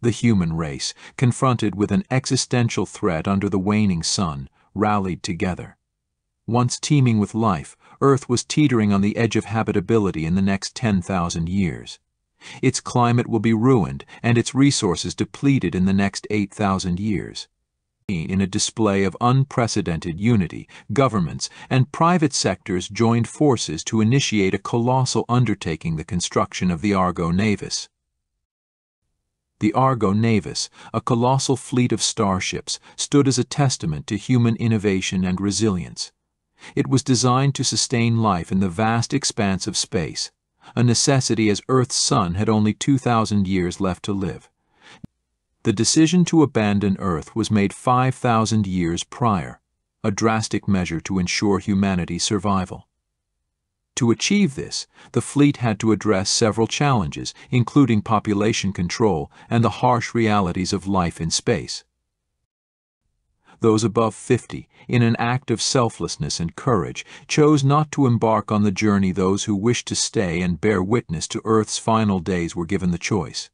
The human race, confronted with an existential threat under the waning sun, rallied together. Once teeming with life, Earth was teetering on the edge of habitability in the next 10,000 years. Its climate will be ruined and its resources depleted in the next 8,000 years. In a display of unprecedented unity, governments and private sectors joined forces to initiate a colossal undertaking, the construction of the Argo Navis. The Argo Navis, a colossal fleet of starships, stood as a testament to human innovation and resilience. It was designed to sustain life in the vast expanse of space, a necessity as Earth's sun had only 2,000 years left to live. The decision to abandon Earth was made 5,000 years prior, a drastic measure to ensure humanity's survival. To achieve this, the fleet had to address several challenges, including population control and the harsh realities of life in space. Those above 50, in an act of selflessness and courage, chose not to embark on the journey. Those who wished to stay and bear witness to Earth's final days were given the choice.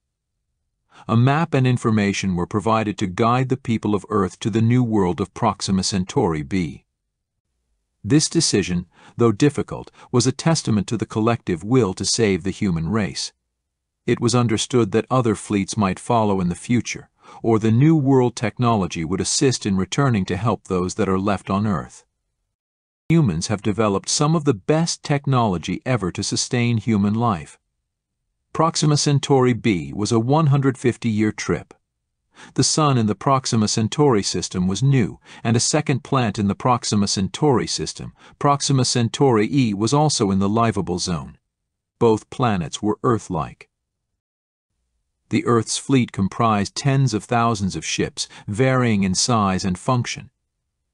A map and information were provided to guide the people of Earth to the new world of Proxima Centauri b. This decision, though difficult, was a testament to the collective will to save the human race. It was understood that other fleets might follow in the future, or the New World technology would assist in returning to help those that are left on Earth. Humans have developed some of the best technology ever to sustain human life. Proxima Centauri b was a 150-year trip. The Sun in the Proxima Centauri system was new, and a second planet in the Proxima Centauri system, Proxima Centauri e, was also in the livable zone. Both planets were Earth-like. The Earth's fleet comprised tens of thousands of ships, varying in size and function.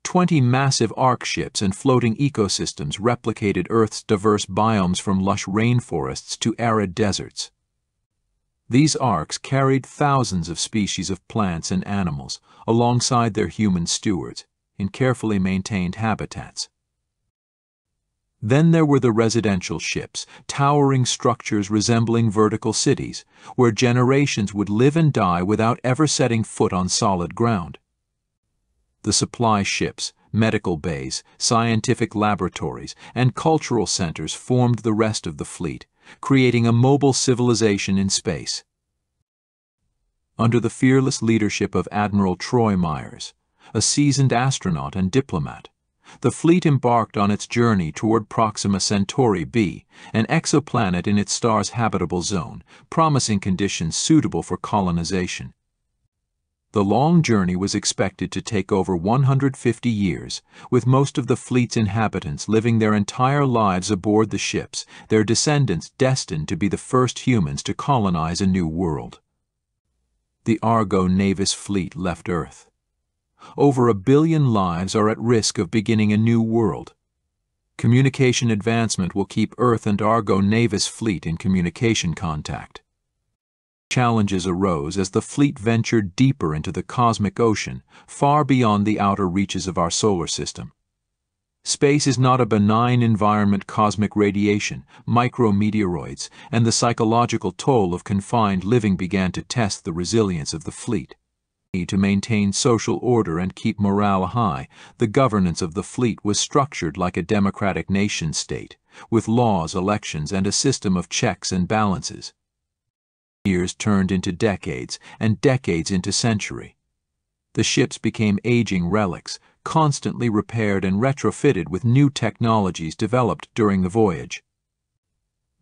20 massive ark ships and floating ecosystems replicated Earth's diverse biomes from lush rainforests to arid deserts. These arks carried thousands of species of plants and animals, alongside their human stewards, in carefully maintained habitats. Then there were the residential ships, towering structures resembling vertical cities, where generations would live and die without ever setting foot on solid ground. The supply ships, medical bays, scientific laboratories, and cultural centers formed the rest of the fleet, creating a mobile civilization in space. Under the fearless leadership of Admiral Troy Myers, a seasoned astronaut and diplomat, the fleet embarked on its journey toward Proxima Centauri b, an exoplanet in its star's habitable zone, promising conditions suitable for colonization. The long journey was expected to take over 150 years, with most of the fleet's inhabitants living their entire lives aboard the ships, their descendants destined to be the first humans to colonize a new world. The Argo Navis fleet left Earth. Over 1 billion lives are at risk of beginning a new world. Communication advancement will keep Earth and Argo Navis fleet in communication contact. Challenges arose as the fleet ventured deeper into the cosmic ocean, far beyond the outer reaches of our solar system. Space is not a benign environment. Cosmic radiation, micrometeoroids, and the psychological toll of confined living began to test the resilience of the fleet. To maintain social order and keep morale high, the governance of the fleet was structured like a democratic nation-state, with laws, elections, and a system of checks and balances. Years turned into decades, and decades into century. The ships became aging relics, constantly repaired and retrofitted with new technologies developed during the voyage.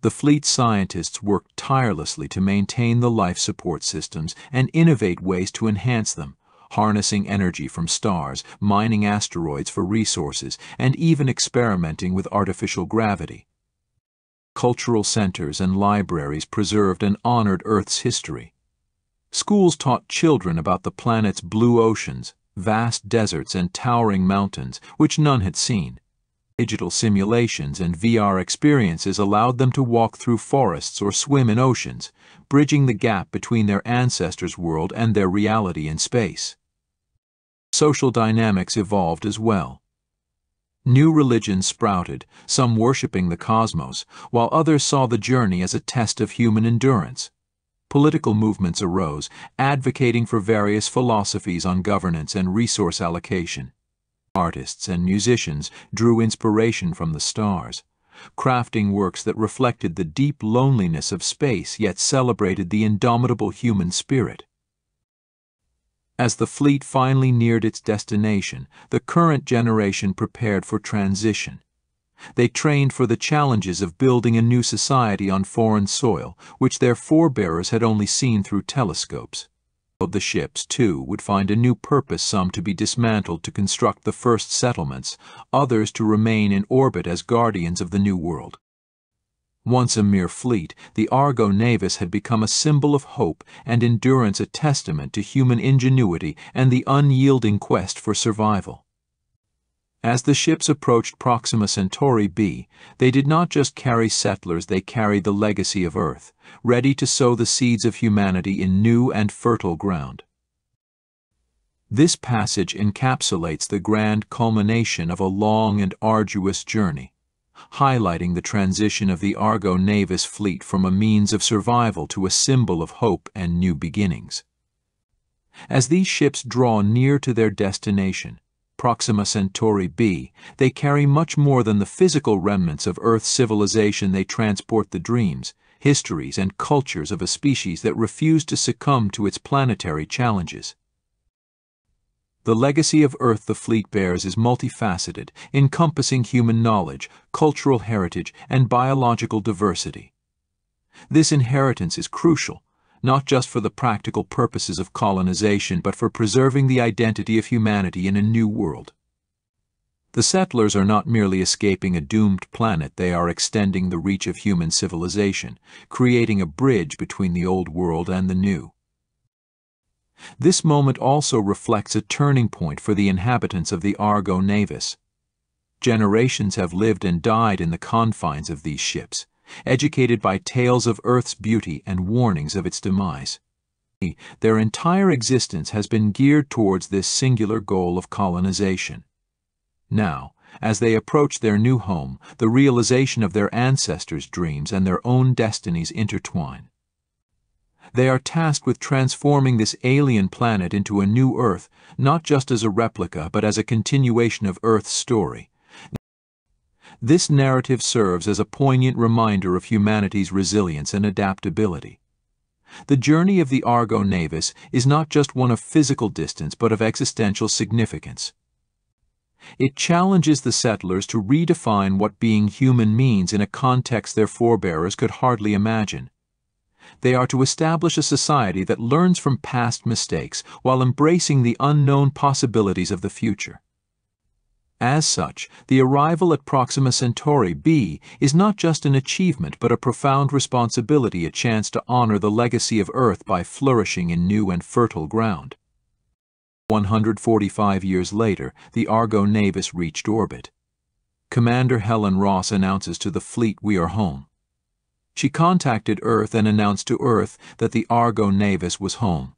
The fleet scientists worked tirelessly to maintain the life support systems and innovate ways to enhance them, harnessing energy from stars, mining asteroids for resources, and even experimenting with artificial gravity. Cultural centers and libraries preserved and honored Earth's history. Schools taught children about the planet's blue oceans, vast deserts, and towering mountains, which none had seen. Digital simulations and VR experiences allowed them to walk through forests or swim in oceans, bridging the gap between their ancestors' world and their reality in space. Social dynamics evolved as well. New religions sprouted, some worshipping the cosmos, while others saw the journey as a test of human endurance. political movements arose, advocating for various philosophies on governance and resource allocation. Artists and musicians drew inspiration from the stars, crafting works that reflected the deep loneliness of space yet celebrated the indomitable human spirit. As the fleet finally neared its destination, the current generation prepared for transition. They trained for the challenges of building a new society on foreign soil, which their forebears had only seen through telescopes. The ships, too, would find a new purpose, some to be dismantled to construct the first settlements, others to remain in orbit as guardians of the new world. Once a mere fleet, the Argo Navis had become a symbol of hope and endurance, a testament to human ingenuity and the unyielding quest for survival. As the ships approached Proxima Centauri b, they did not just carry settlers, they carried the legacy of Earth, ready to sow the seeds of humanity in new and fertile ground. This passage encapsulates the grand culmination of a long and arduous journey, highlighting the transition of the Argo Navis fleet from a means of survival to a symbol of hope and new beginnings. As these ships draw near to their destination, Proxima Centauri b, they carry much more than the physical remnants of Earth's civilization. They transport the dreams, histories, and cultures of a species that refused to succumb to its planetary challenges. The legacy of Earth the fleet bears is multifaceted, encompassing human knowledge, cultural heritage, and biological diversity. This inheritance is crucial, not just for the practical purposes of colonization, but for preserving the identity of humanity in a new world. The settlers are not merely escaping a doomed planet, they are extending the reach of human civilization, creating a bridge between the old world and the new. This moment also reflects a turning point for the inhabitants of the Argo Navis. Generations have lived and died in the confines of these ships, educated by tales of Earth's beauty and warnings of its demise. Their entire existence has been geared towards this singular goal of colonization. Now, as they approach their new home, the realization of their ancestors' dreams and their own destinies intertwine. They are tasked with transforming this alien planet into a new Earth, not just as a replica, but as a continuation of Earth's story. This narrative serves as a poignant reminder of humanity's resilience and adaptability. The journey of the Argo Navis is not just one of physical distance, but of existential significance. It challenges the settlers to redefine what being human means in a context their forebears could hardly imagine. They are to establish a society that learns from past mistakes while embracing the unknown possibilities of the future. As such, the arrival at Proxima Centauri b is not just an achievement but a profound responsibility, a chance to honor the legacy of Earth by flourishing in new and fertile ground. 145 years later, the Argo Navis reached orbit. Commander Helen Ross announces to the fleet, "We are home." She contacted Earth and announced to Earth that the Argo Navis was home.